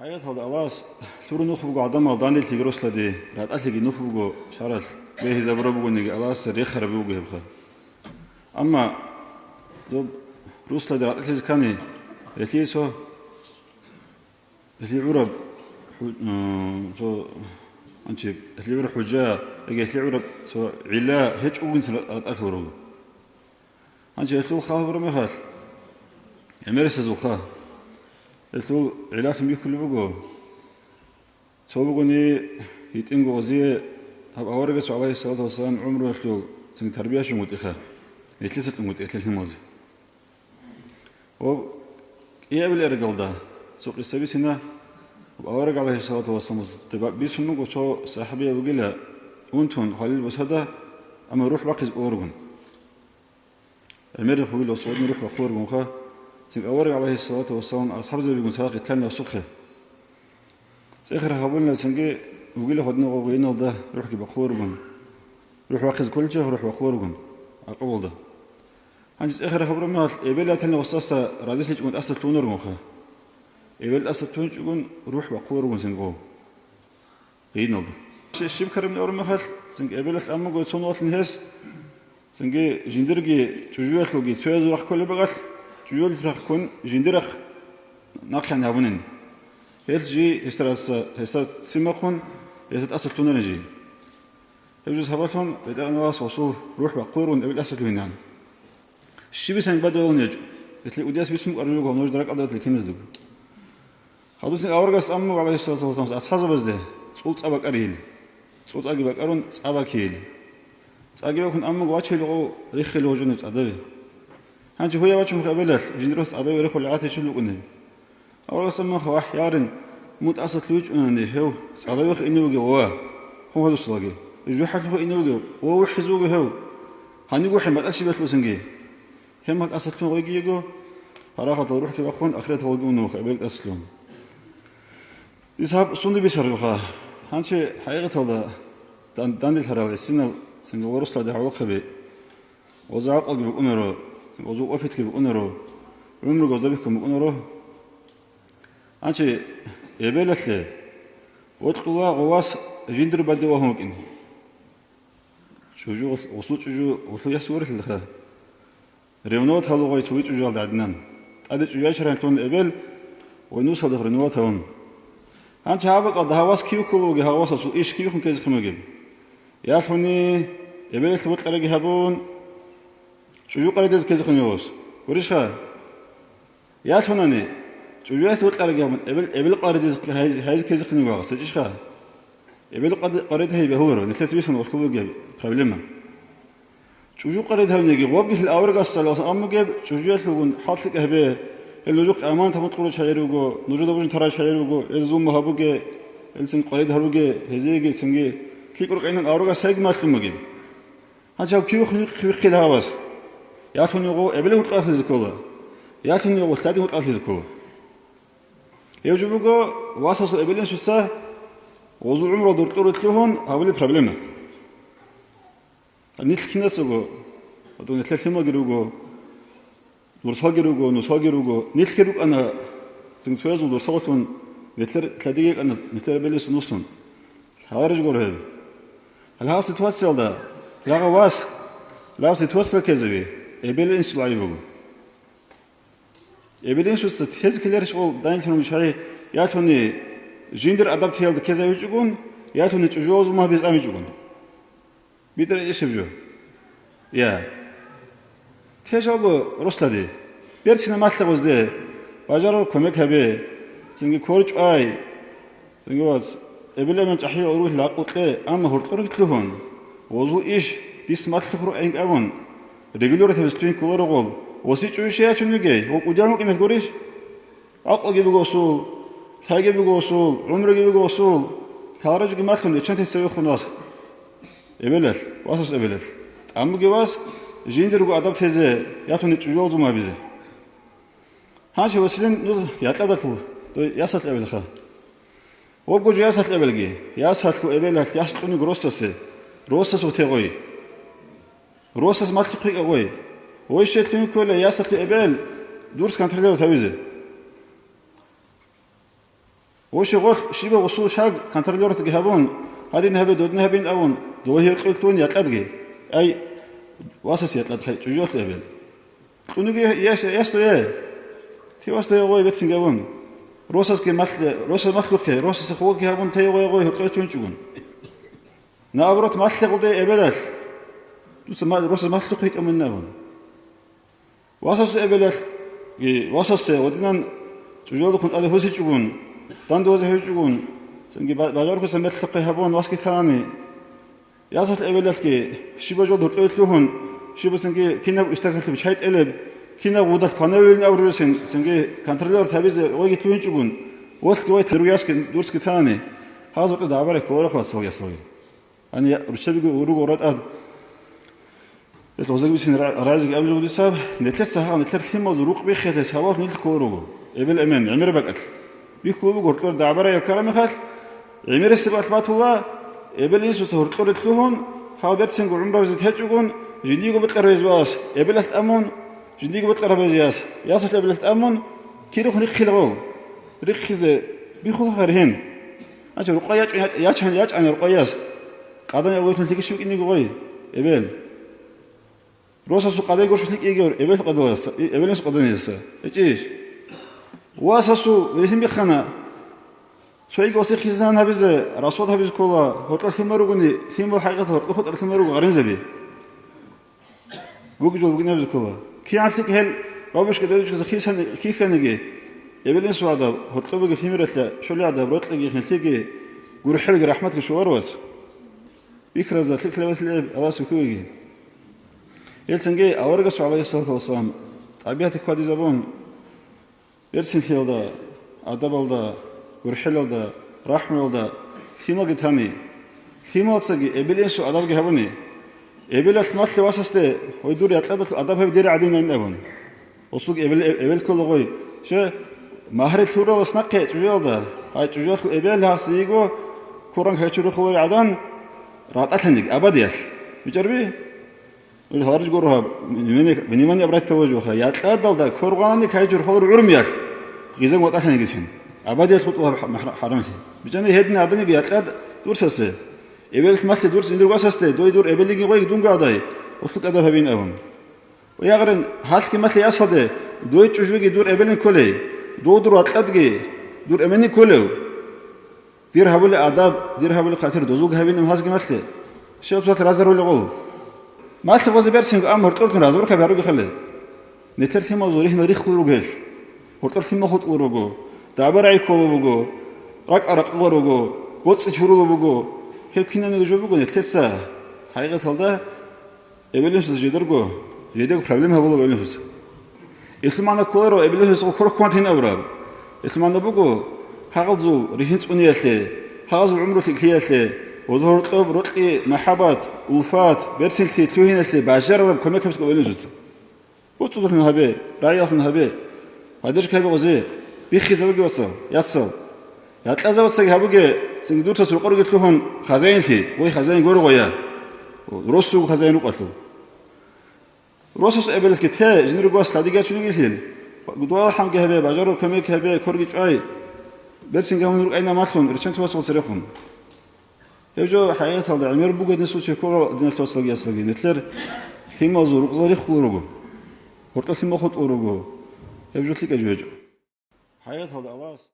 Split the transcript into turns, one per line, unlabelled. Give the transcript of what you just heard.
حياة هذا ألاس ثور نخبو عدم الدان اللي جروس لدي رات أصلي نخبو شارل به زبربو نيجي ألاس ريخ ربيو جهبخ أما دوب روس لدي رات أصلي كاني اللي سو اللي عرب سو أنتي اللي عرب حجة اللي عرب سو علا هيج أوين رات أثورو أنتي اللي خاف برمخال أمريكا زوخا التو علاج ميكل بقول سوبقني يتنقو زي هب أورجس عليه الصلاة والسلام عمره التو سن تربية شو متأخر يتلست متأخر الماضي و يقبل الرجال ده سوق السبيس هنا أورج عليه الصلاة والسلام تبع بيسمو سو صاحبي وقيله وانتون خليل بس هذا أما روح باقي أورجون المريخ وقيله صوت نروح بقورجون خا سيد أورج عليه الصلاة والسلام أصحاب زي بيقول ساق التاني وسخه سأخر خبرنا سنجي وقيل خدنا وقينا ده روح بقورجون روح واخذ كل شيء روح بقورجون أقول ده هنجس آخر خبر ما إبلا تاني وصاصة راديش يكون أصل تونر مخه إبلا أصل تونر يكون روح بقورجون سنجو قينا ده الشيب كرم من أورم خال سنج إبلا أما قلت صنوات الناس سنجي جندرجي تجوال لوجي تجوال راح كل بقى تجول راح كون جندرخ ناقحن هابونين هالجي هسترس سماخون هست أصل تونر نجي هبجوز هباتهم بدأ نواس وصول روح بقورون قبل أصل هنان الشيء بس بدأوا نيجوا يتلاقوا دياس بيسمو أرجوك ونوج درك أدرت الكنز دو خدوس الأورجاس أمو عليه الصلاة والسلام أصحاب بس ده صوت أباك أريل صوت أجيبك أرون أباك هيل أجيبك أمو قواتش لقو ريخ الوجود أدبي هنجي هو يواتش مقابلة جندرس أدبي ريخ العات يشلو قنهم أورجاس أمو خواح يارن موت أصل لوج أنني هو أدبي خ إني وجه واه هو هذا الصلاة يجوا حتى هو إني وجه وهو حزوجه هو هنيجوا حمد أشي بس لسنجي هم هك أصلهم ويجيجو هراخة تروح كي بخون آخرته وجونه خبيت أصلهم يسحب صندوق بيشرجها هنشي حقيقة هذا دان الحرارة السنة سنة ورثة ده عوق خبي وزعق أجيب أمره وزوق وفيت كي بأمره عمره جذبك كم بأمره هنشي يبلش له وتطلع غواص جندر بدو وهم كن شجوا وصوت شجوا وصل يسور الخا ريونوت هذا غاية سويت جال عدنان أدت جايشران تون إبل ونوس هذا ريونوت هون هان شعبك قد هواس كيو كلو هواس أصل إيش كيو خن كذا خمجيب يا فني إبل ثبت لرجع هبون شجوا قريدز كذا خنيوس وريش خا يا فناني شجوا ثبت لرجع هبون إبل قريدز هاي كذا خنيوس إيش خا إبل قريد هي بهورو نثلاث بيسون وصلوا جاب بروبلما شجوا قريد هم نيجي غوبي في الأورق الصلاة أما جاب شجوا يسلقون حاطك هبه اللجوق أمان تمت قرود شايروجو نجود بوجن ترى شايروجو الزوم هبوجه السن قريد هبوجه هزيجي سنجي كي قرق عين الأورق سايق ما تلم جاب هذا كيو خلي هواس يعرفون يقول إبله تقاس الزكوة يعرفون يقول ثلاثة تقاس الزكوة يوجبوجو واسس إبلين شو سا وزو عمره دكتور تلوهن هقول بروبلما نيت كنا سوغو أدون نتلف ما جروجو دورسا جروجو نوسا جروجو نيت كروك أنا سنسويز ودورساتون نتلر كديك أنا نتلر بليس نوسون خارج جورهب هل هاوس توصل ده لا غواس لا هاوس توصل كذبي إبلين سلايبو إبلين شو ستهز كليرش أول داين فيهم شيء يا توني جندر أدبت هيل كذا يجون يا توني تجوز ما بيزام يجون بيدر إيش بيجو يا تيجوا رسلدي بيرسنا ما تلقوز ده باجرو كمك هبه سنجي كورج أي سنجي واس إبلا من تحيي أروح لاقوت له أما هرت أروح لهون وزو إيش ديس ما تلقرو عند أبون رجلور تبستين كلر قول وسيج وشيء شنو جاي وقدامك إنك تقوليش أقل جيبوا قصول ثاجي بقصول عمره جيبوا قصول خارج جماعتكم ليشان تسوي خلاص إبلال واسس إبلال أما جواز جيندر وأدبت هذا يأتون تجوز ما بيزه هانش وسيلين نز يطلع دخل ياسات إبل خا وبقول ياسات إبل جي ياسات إبل ياسقوني روسس وتغوي روسس ما تقي قوي وإيش تقولين كل ياسات إبل دورس كان تريده تبيزه وشغل شيبه وصول شاق كنترولور تجهبون هذه نهبه دودنا هبين أون دوهي قلتون يقدقي أي واسس يطلع خي جوجوت لبل تونيجي يستو تي واسطه يغوي بتسنجون روسس كي روسس مخلوق روسس خوك هبون تي يغوي قلتون جون نابرت مخلوق دي ابلال تسمى روسس مخلوق هيك من نون واسس ابلال واسس ودينان جوجوت كنت على هوسي جون داندوز هيجون سنجي باجاركو سمخلوق هبون واسكي ثاني ياسات ابلال كي شيبجو قلتون شيبه سنجي كينا اشتغلت بشهيت قلب كينا وضعت قناوين أوروسين سنجي كنترولور تابيز ويجي توين جبون وقت قوي تروياسك دورسك ثاني هذا وقت دعبرة كورة خاص صوي أنا رشبي وروج ورد أد الوزير بيسين رازق أبو جودي ساب نتلر سها نتلر فيما مزروق بخير سواف نتل كوروجو ابن أمان عمر بقتل بيخلو قرطور دعبرة يا كرام خال عمر السبات بات الله ابن يسوع سهرتور تلوهن هابرت سنجو عمره زيت هجوجون جديجو بتقرب زواس ابن أمون جديجو بتقرب زياس ياسات ابن أمون كيلو خنيق خلقو رخيز بيخلو خيرهن أجا رقياج ياج عن رقياس قادن يقول لك شو إني قوي ابن روسا سو قادن يقول لك إيجور ابن قدوس ابن سو قادن يسا إيش واساسو ولكن بخنا شوي قصي خزان هبز راسود هبز كولا هرقل ثمرقني ثمر حقيقة هرقل ثمرق غرين زبي بوجو بوجنا هبز كولا كي عندك هل بابش كده يجوز خيسان كي كانجي يبلين سوادا هرقل بوجي ثمرة شو اللي عدا برات لقي خنتيجي قول حلق رحمتك شو أروس بيكرز ذات لك لبث الأب أواس بكوجي يلتنجي أورجس عليه الصلاة والسلام طبيعتك قد زبون يرسل هذا أدبالدا ورحلدا رحملدا فيما قتاني فيما تصقي إبلين سو أدب جهبني إبلات مثل واسسته ويدور يطلع أدب هي بدير عدين عندهم وسوق إبل كل غوي شو مهر الثورة الصناعة تجولدا هاي تجول إبل هاسيجو كوران هيشرو خوي عدان رات أثنيك أبديش بيجربي الهارج جورها من يبرد توجهها يطلع دلدا كوراني هيشرو خوي عرميال غيزان وقت أثنيك يسين أبديش خطوها حرامتي بيجاني هيدنا عدني يطلع دور ساسة إبل مثل دور سندر واسسته دور إبل يجي غوي دون قاعداي وفق أدب هبين أبون ويغرن هالك مثل يصده دوي تشوفي دور إبل كله دور أتلقي دور أمني كله دير هبول أدب دير هبول قاتل دوزوج هبين مهازج مثل شو صوت رازر ولا غول مثل غازي برسنج أمر تقولون رازر كبيرو خلله نتر في مزوري هنا ريخ لروجل هرتر في مخط لروجو دعبر عيكو بوجو رك أرق لروجو واتس شرولو بوجو هل كنا نجوا بوجو نتلسا حقيقة هذا إبليس جدرجو جدرج problem هبولو إبليس إسلامنا كورو إبليس كورو كوانتين أبرام إسلامنا بوجو هاغزول ريهنس أنياله هاغزول عمره تكلياله وظهر طب رتقي محبات ألفات برسلتي تلوهينله بعجرب كم يكمس إبليس وتصدق من هبه رأيه من هبه هذاش كهبه غزي بيخي زوجي وصل يتصل يتلازم وصل هبوجي سنجدور تسوق قرقة لهون خزين فيه وي خزين جورو وياه روسو خزين وقتلو روسوس قبل كتها جنرو قاس لديجا شنو يقول قدوا حم كهبه بجارو كمية كهبه كورجي شوي برسين جاهم نروح أين ماتون رشان توصل صريخهم يوجو حقيقة هذا عمر بوجد نسوي شكورا دين التوصل يصلي نتلر خيمة زورق زاري خلورجو هرتل خيمة خط أورجو يوجو تلك أجوج حقيقة هذا أواس